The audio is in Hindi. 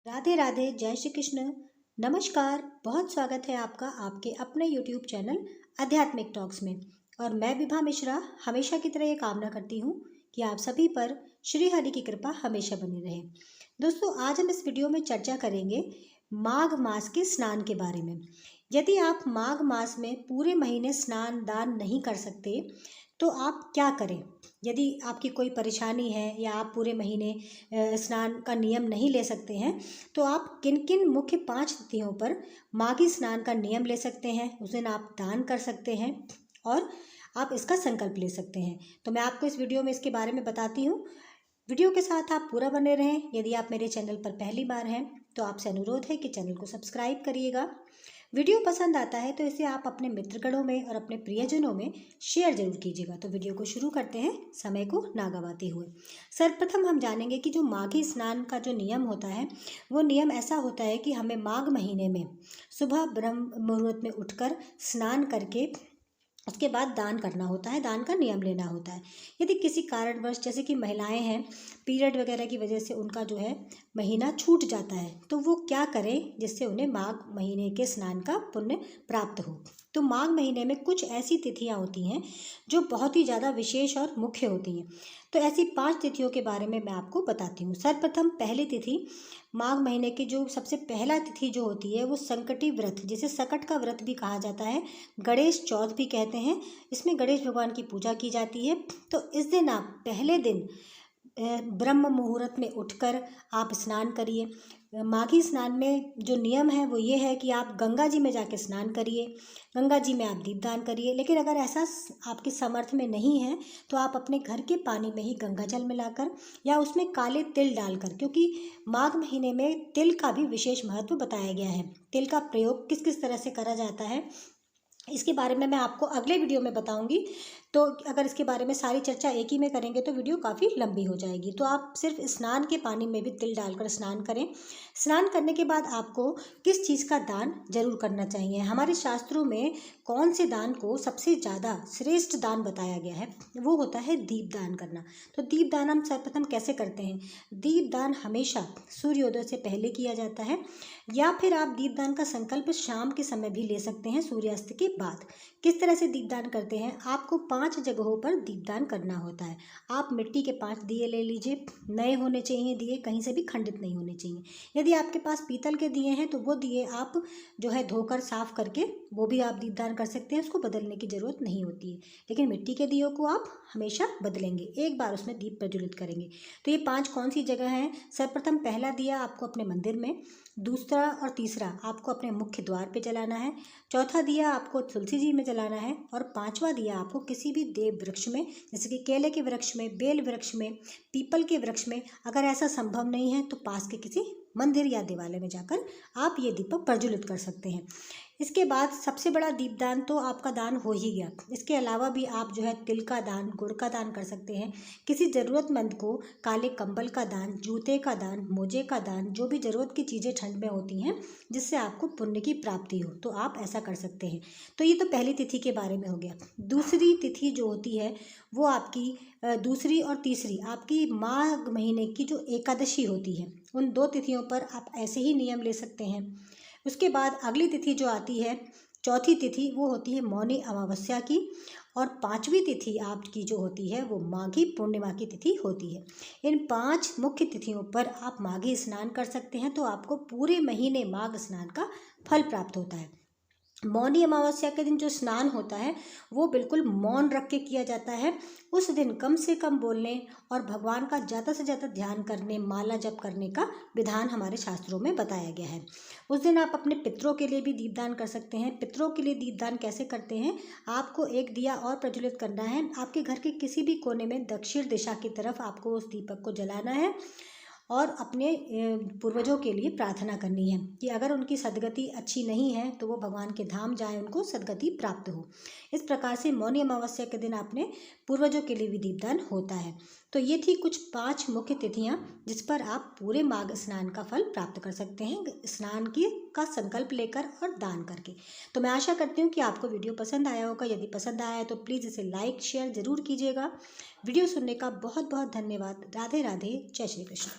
राधे राधे, जय श्री कृष्ण। नमस्कार, बहुत स्वागत है आपका आपके अपने यूट्यूब चैनल आध्यात्मिक टॉक्स में। और मैं विभा मिश्रा हमेशा की तरह ये कामना करती हूँ कि आप सभी पर श्री हरि की कृपा हमेशा बनी रहे। दोस्तों, आज हम इस वीडियो में चर्चा करेंगे माघ मास के स्नान के बारे में। यदि आप माघ मास में पूरे महीने स्नान दान नहीं कर सकते तो आप क्या करें। यदि आपकी कोई परेशानी है या आप पूरे महीने स्नान का नियम नहीं ले सकते हैं तो आप किन किन मुख्य 5 तिथियों पर माघी स्नान का नियम ले सकते हैं, उस दिन आप दान कर सकते हैं और आप इसका संकल्प ले सकते हैं। तो मैं आपको इस वीडियो में इसके बारे में बताती हूँ। वीडियो के साथ आप पूरा बने रहें। यदि आप मेरे चैनल पर पहली बार हैं तो आपसे अनुरोध है कि चैनल को सब्सक्राइब करिएगा। वीडियो पसंद आता है तो इसे आप अपने मित्रगणों में और अपने प्रियजनों में शेयर जरूर कीजिएगा। तो वीडियो को शुरू करते हैं समय को ना गवाते हुए। सर्वप्रथम हम जानेंगे कि जो माघी स्नान का जो नियम होता है वो नियम ऐसा होता है कि हमें माघ महीने में सुबह ब्रह्म मुहूर्त में उठकर स्नान करके उसके बाद दान करना होता है, दान का नियम लेना होता है। यदि किसी कारणवश जैसे कि महिलाएं हैं, पीरियड वगैरह की वजह से उनका जो है महीना छूट जाता है तो वो क्या करें जिससे उन्हें माघ महीने के स्नान का पुण्य प्राप्त हो। तो माघ महीने में कुछ ऐसी तिथियां होती हैं जो बहुत ही ज़्यादा विशेष और मुख्य होती हैं। तो ऐसी 5 तिथियों के बारे में मैं आपको बताती हूँ। सर्वप्रथम पहली तिथि माघ महीने की जो सबसे पहला तिथि जो होती है वो संकटी व्रत, जिसे सकट का व्रत भी कहा जाता है, गणेश चौथ भी कहते हैं। इसमें गणेश भगवान की पूजा की जाती है। तो इस दिन आप पहले दिन ब्रह्म मुहूर्त में उठकर आप स्नान करिए। माघी स्नान में जो नियम है वो ये है कि आप गंगा जी में जाके स्नान करिए, गंगा जी में आप दीपदान करिए। लेकिन अगर ऐसा आपके समर्थ में नहीं है तो आप अपने घर के पानी में ही गंगा जल मिलाकर या उसमें काले तिल डालकर, क्योंकि माघ महीने में तिल का भी विशेष महत्व बताया गया है। तिल का प्रयोग किस किस तरह से करा जाता है इसके बारे में मैं आपको अगले वीडियो में बताऊंगी। तो अगर इसके बारे में सारी चर्चा एक ही में करेंगे तो वीडियो काफ़ी लंबी हो जाएगी। तो आप सिर्फ स्नान के पानी में भी तिल डालकर स्नान करें। स्नान करने के बाद आपको किस चीज़ का दान जरूर करना चाहिए। हमारे शास्त्रों में कौन से दान को सबसे ज़्यादा श्रेष्ठ दान बताया गया है वो होता है दीपदान करना। तो दीपदान हम सर्वप्रथम कैसे करते हैं। दीपदान हमेशा सूर्योदय से पहले किया जाता है या फिर आप दीपदान का संकल्प शाम के समय भी ले सकते हैं, सूर्यास्त के बाद। किस तरह से दीपदान करते हैं, आपको 5 जगहों पर दीपदान करना होता है। आप मिट्टी के 5 दिए ले लीजिए, नए होने चाहिए दिए, कहीं से भी खंडित नहीं होने चाहिए। यदि आपके पास पीतल के दिए हैं तो वो दिए आप जो है धोकर साफ करके वो भी आप दीपदान कर सकते हैं, उसको बदलने की ज़रूरत नहीं होती है। लेकिन मिट्टी के दियों को आप हमेशा बदलेंगे, एक बार उसमें दीप प्रज्वलित करेंगे। तो ये 5 कौन सी जगह हैं। सर्वप्रथम पहला दिया आपको अपने मंदिर में, दूसरा और तीसरा आपको अपने मुख्य द्वार पे जलाना है, चौथा दिया आपको तुलसी जी में जलाना है और 5वां दिया आपको किसी भी देव वृक्ष में, जैसे कि केले के वृक्ष में, बेल वृक्ष में, पीपल के वृक्ष में। अगर ऐसा संभव नहीं है तो पास के किसी मंदिर या देवालय में जाकर आप ये दीपक प्रज्वलित कर सकते हैं। इसके बाद सबसे बड़ा दीपदान तो आपका दान हो ही गया। इसके अलावा भी आप जो है तिल का दान, गुड़ का दान कर सकते हैं। किसी ज़रूरतमंद को काले कंबल का दान, जूते का दान, मोजे का दान, जो भी ज़रूरत की चीज़ें ठंड में होती हैं जिससे आपको पुण्य की प्राप्ति हो, तो आप ऐसा कर सकते हैं। तो ये तो पहली तिथि के बारे में हो गया। दूसरी तिथि जो होती है वो आपकी दूसरी और तीसरी आपकी माघ महीने की जो एकादशी होती है, उन 2 तिथियों पर आप ऐसे ही नियम ले सकते हैं। उसके बाद अगली तिथि जो आती है, चौथी तिथि, वो होती है मौनी अमावस्या की। और 5वीं तिथि आपकी जो होती है वो माघी पूर्णिमा की तिथि होती है। इन 5 मुख्य तिथियों पर आप माघी स्नान कर सकते हैं तो आपको पूरे महीने माघ स्नान का फल प्राप्त होता है। मौनी अमावस्या के दिन जो स्नान होता है वो बिल्कुल मौन रख के किया जाता है। उस दिन कम से कम बोलने और भगवान का ज़्यादा से ज़्यादा ध्यान करने, माला जप करने का विधान हमारे शास्त्रों में बताया गया है। उस दिन आप अपने पितरों के लिए भी दीपदान कर सकते हैं। पितरों के लिए दीपदान कैसे करते हैं, आपको एक दिया और प्रज्वलित करना है। आपके घर के किसी भी कोने में दक्षिण दिशा की तरफ आपको उस दीपक को जलाना है और अपने पूर्वजों के लिए प्रार्थना करनी है कि अगर उनकी सदगति अच्छी नहीं है तो वो भगवान के धाम जाएं, उनको सदगति प्राप्त हो। इस प्रकार से मौनी अमावस्या के दिन अपने पूर्वजों के लिए भी दीपदान होता है। तो ये थी कुछ 5 मुख्य तिथियां जिस पर आप पूरे माघ स्नान का फल प्राप्त कर सकते हैं, स्नान की का संकल्प लेकर और दान करके। तो मैं आशा करती हूँ कि आपको वीडियो पसंद आया होगा। यदि पसंद आया है तो प्लीज़ इसे लाइक शेयर ज़रूर कीजिएगा। वीडियो सुनने का बहुत बहुत धन्यवाद। राधे राधे, जय श्री कृष्ण।